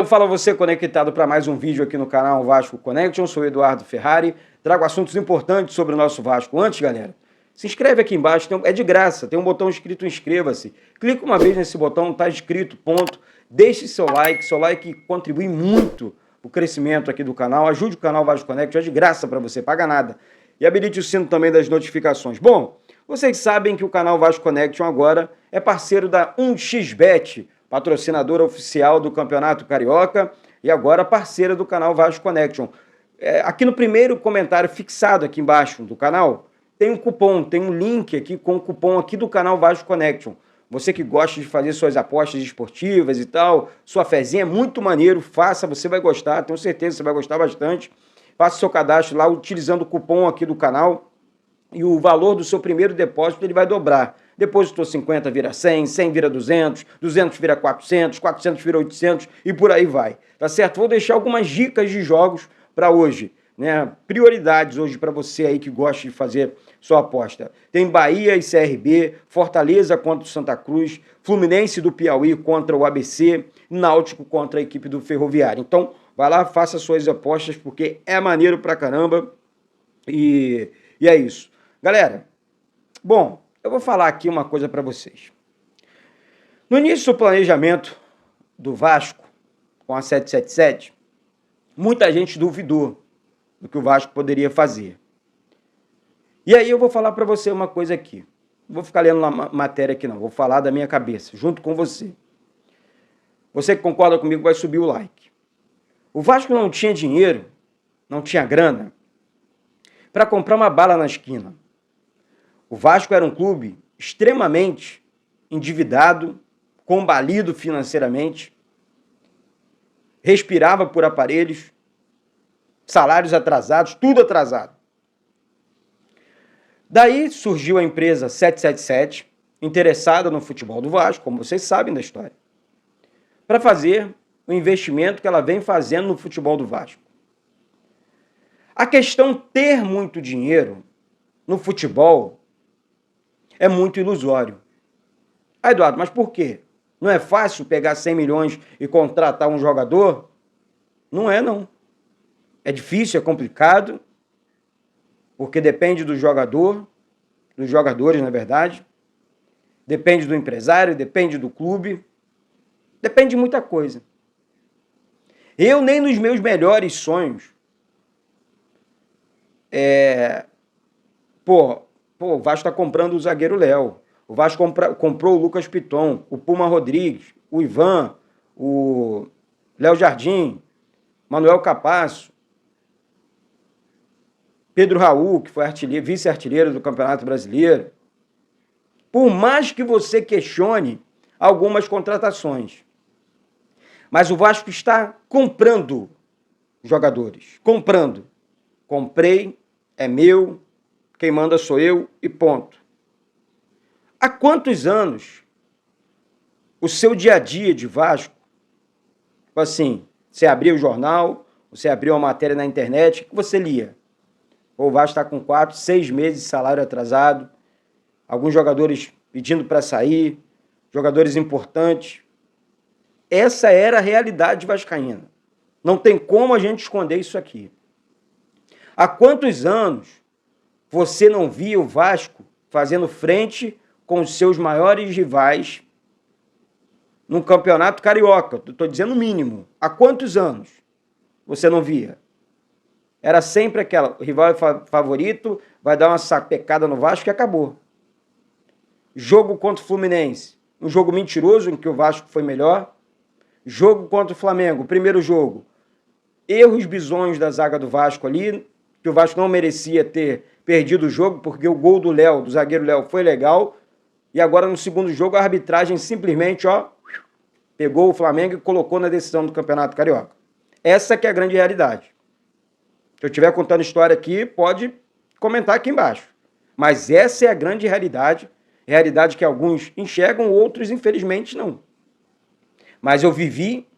falo a você conectado para mais um vídeo aqui no canal Vasco Connection. Sou o Eduardo Ferrari, trago assuntos importantes sobre o nosso Vasco. Antes, galera, se inscreve aqui embaixo, é de graça, tem um botão escrito inscreva-se. Clica uma vez nesse botão, tá escrito, ponto. Deixe seu like contribui muito para o crescimento aqui do canal. Ajude o canal Vasco Connection, é de graça para você, paga nada. E habilite o sino também das notificações. Bom, vocês sabem que o canal Vasco Connection agora é parceiro da 1xBet, patrocinadora oficial do Campeonato Carioca e agora parceira do canal Vasco Connection. Aqui no primeiro comentário fixado aqui embaixo do canal, tem um cupom, tem um link aqui com o cupom aqui do canal Vasco Connection. Você que gosta de fazer suas apostas esportivas e tal, sua fezinha é muito maneiro, faça, você vai gostar, tenho certeza que você vai gostar bastante. Faça seu cadastro lá utilizando o cupom aqui do canal e o valor do seu primeiro depósito ele vai dobrar. Depositou 50 vira 100, 100 vira 200, 200 vira 400, 400 vira 800 e por aí vai, tá certo? Vou deixar algumas dicas de jogos para hoje, né? Prioridades hoje para você aí que gosta de fazer sua aposta. Tem Bahia e CRB, Fortaleza contra o Santa Cruz, Fluminense do Piauí contra o ABC, Náutico contra a equipe do Ferroviário. Então, vai lá, faça suas apostas porque é maneiro pra caramba e é isso. Galera, bom, eu vou falar aqui uma coisa para vocês. No início do planejamento do Vasco, com a 777, muita gente duvidou do que o Vasco poderia fazer. E aí eu vou falar para você uma coisa aqui. Não vou ficar lendo uma matéria aqui não, vou falar da minha cabeça, junto com você. Você que concorda comigo vai subir o like. O Vasco não tinha dinheiro, não tinha grana, para comprar uma bala na esquina. O Vasco era um clube extremamente endividado, combalido financeiramente, respirava por aparelhos, salários atrasados, tudo atrasado. Daí surgiu a empresa 777, interessada no futebol do Vasco, como vocês sabem da história, para fazer o investimento que ela vem fazendo no futebol do Vasco. A questão ter muito dinheiro no futebol é muito ilusório. Ah, Eduardo, mas por quê? Não é fácil pegar 100 milhões e contratar um jogador? Não é, não. É difícil, é complicado, porque depende do jogador, dos jogadores, na verdade, depende do empresário, depende do clube, depende de muita coisa. Eu nem nos meus melhores sonhos, o Vasco está comprando o zagueiro Léo, o Vasco comprou o Lucas Piton, o Puma Rodrigues, o Ivan, o Léo Jardim, Manuel Capasso, Pedro Raul, que foi vice-artilheiro do Campeonato Brasileiro. Por mais que você questione algumas contratações, mas o Vasco está comprando jogadores. Comprando. Comprei, é meu, quem manda sou eu e ponto. Há quantos anos o seu dia a dia de Vasco, assim, você abria o jornal, você abria uma matéria na internet, o que você lia? O Vasco está com 4, 6 meses de salário atrasado, alguns jogadores pedindo para sair, jogadores importantes. Essa era a realidade vascaína. Não tem como a gente esconder isso aqui. Há quantos anos você não via o Vasco fazendo frente com os seus maiores rivais no Campeonato Carioca? Estou dizendo o mínimo. Há quantos anos você não via? Era sempre aquela, o rival é favorito, vai dar uma sapecada no Vasco e acabou. Jogo contra o Fluminense, um jogo mentiroso em que o Vasco foi melhor. Jogo contra o Flamengo, primeiro jogo. Erros bizonhos da zaga do Vasco ali, que o Vasco não merecia ter perdido o jogo, porque o gol do Léo, do zagueiro Léo, foi legal. E agora no segundo jogo a arbitragem simplesmente, pegou o Flamengo e colocou na decisão do Campeonato Carioca. Essa que é a grande realidade. Se eu estiver contando história aqui, pode comentar aqui embaixo. Mas essa é a grande realidade que alguns enxergam, outros infelizmente não. Mas eu vi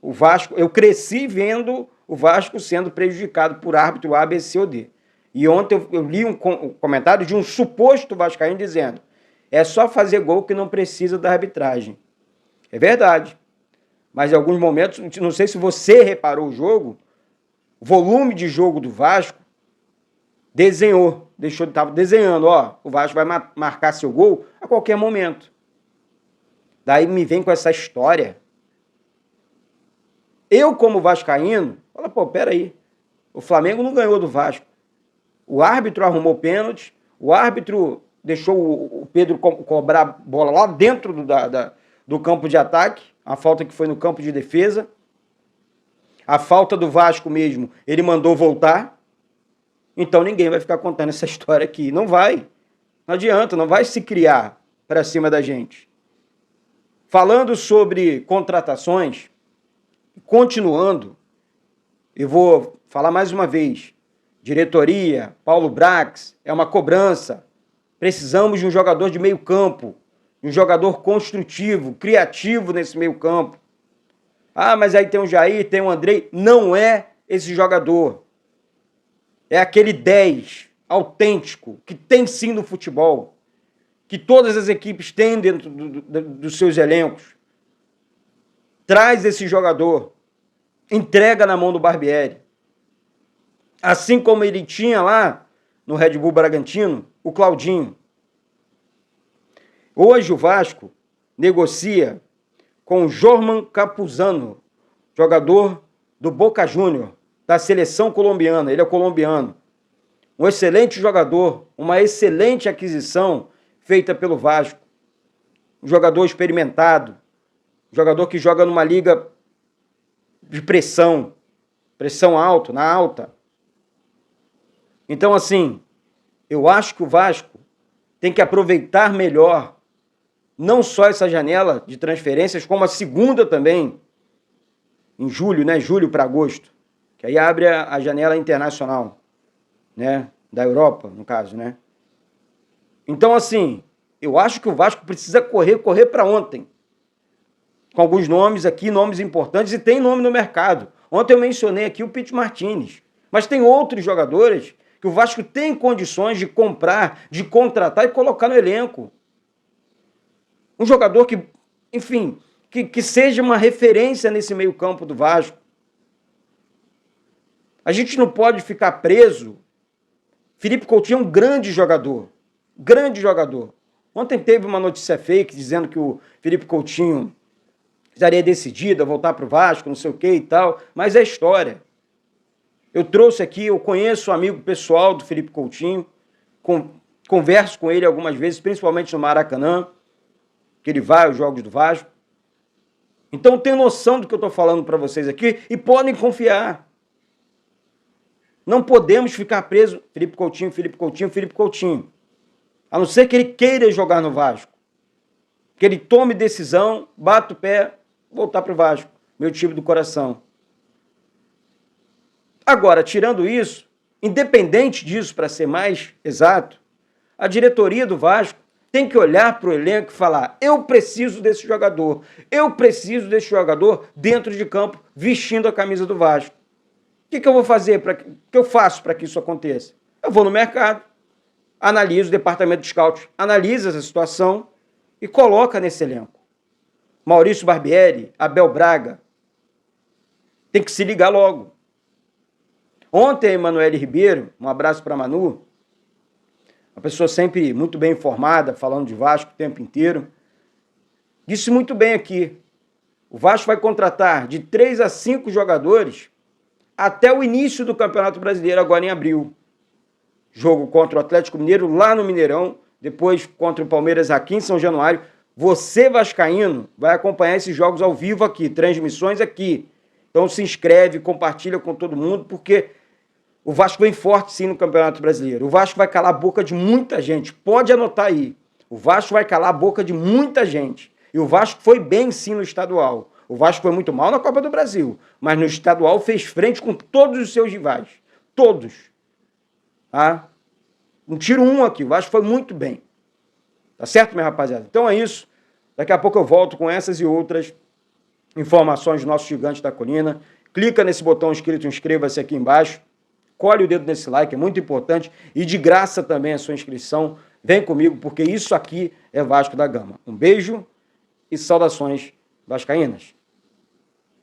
o Vasco, eu cresci vendo o Vasco sendo prejudicado por árbitro A, B, C ou D. E ontem eu li um comentário de um suposto vascaíno dizendo: é só fazer gol que não precisa da arbitragem. É verdade. mas em alguns momentos, não sei se você reparou o jogo, o volume de jogo do Vasco estava desenhando, ó, o Vasco vai marcar seu gol a qualquer momento. Daí me vem com essa história. Eu, como vascaíno, fala, pô, peraí, o Flamengo não ganhou do Vasco. O árbitro arrumou pênalti, o árbitro deixou o Pedro cobrar a bola lá dentro do campo de ataque, a falta que foi no campo de defesa. A falta do Vasco mesmo, ele mandou voltar. Então ninguém vai ficar contando essa história aqui. Não vai. Não adianta, não vai se criar para cima da gente. Falando sobre contratações, continuando, eu vou falar mais uma vez. Diretoria, Paulo Brax, é uma cobrança. Precisamos de um jogador de meio campo, de um jogador construtivo, criativo nesse meio campo. Ah, mas aí tem o Jair, tem o Andrei. Não é esse jogador. É aquele 10 autêntico que tem sim no futebol, que todas as equipes têm dentro dos seus elencos. Traz esse jogador, entrega na mão do Barbieri. Assim como ele tinha lá no Red Bull Bragantino, o Claudinho. Hoje o Vasco negocia com o Jorman Campuzano, jogador do Boca Júnior, da seleção colombiana. Ele é colombiano. Um excelente jogador, uma excelente aquisição feita pelo Vasco. Um jogador experimentado, um jogador que joga numa liga de pressão alta, na alta. Então, assim, eu acho que o Vasco tem que aproveitar melhor não só essa janela de transferências, como a segunda também, em julho, né? Julho para agosto, que aí abre a janela internacional, né? Da Europa, no caso, né? Então, assim, eu acho que o Vasco precisa correr para ontem. Com alguns nomes aqui, nomes importantes, e tem nome no mercado. Ontem eu mencionei aqui o Pete Martinez, mas tem outros jogadores que o Vasco tem condições de comprar, de contratar e colocar no elenco. Um jogador que, enfim, que seja uma referência nesse meio campo do Vasco. A gente não pode ficar preso. Felipe Coutinho é um grande jogador. Grande jogador. Ontem teve uma notícia fake dizendo que o Felipe Coutinho estaria decidido a voltar para o Vasco, não sei o que e tal, mas é história. Eu trouxe aqui, eu conheço o amigo pessoal do Felipe Coutinho, converso com ele algumas vezes, principalmente no Maracanã, que ele vai aos jogos do Vasco. Então tem noção do que eu estou falando para vocês aqui e podem confiar. Não podemos ficar presos, Felipe Coutinho, Felipe Coutinho, Felipe Coutinho. A não ser que ele queira jogar no Vasco. Que ele tome decisão, bata o pé, voltar para o Vasco. Meu time do coração. Agora, tirando isso, independente disso, para ser mais exato, a diretoria do Vasco tem que olhar para o elenco e falar: eu preciso desse jogador dentro de campo, vestindo a camisa do Vasco. O que eu vou fazer? O que eu faço para que isso aconteça? Eu vou no mercado, analiso o departamento de scout, analisa essa situação e coloca nesse elenco. Maurício Barbieri, Abel Braga, tem que se ligar logo. Ontem, a Emanuele Ribeiro, um abraço para a Manu, uma pessoa sempre muito bem informada, falando de Vasco o tempo inteiro, disse muito bem aqui: o Vasco vai contratar de 3 a 5 jogadores até o início do Campeonato Brasileiro, agora em abril. Jogo contra o Atlético Mineiro lá no Mineirão, depois contra o Palmeiras aqui em São Januário. Você, vascaíno, vai acompanhar esses jogos ao vivo aqui, transmissões aqui. Então se inscreve, compartilha com todo mundo, porque o Vasco vem forte sim no Campeonato Brasileiro. O Vasco vai calar a boca de muita gente. Pode anotar aí. O Vasco vai calar a boca de muita gente. E o Vasco foi bem sim no estadual. O Vasco foi muito mal na Copa do Brasil, mas no estadual fez frente com todos os seus rivais. Todos. Ah, não tiro um aqui. O Vasco foi muito bem. Tá certo, minha rapaziada? Então é isso. Daqui a pouco eu volto com essas e outras informações do nosso gigante da colina. Clica nesse botão escrito inscreva-se aqui embaixo. Colhe o dedo nesse like, é muito importante. E de graça também a sua inscrição. Vem comigo, porque isso aqui é Vasco da Gama. Um beijo e saudações vascaínas.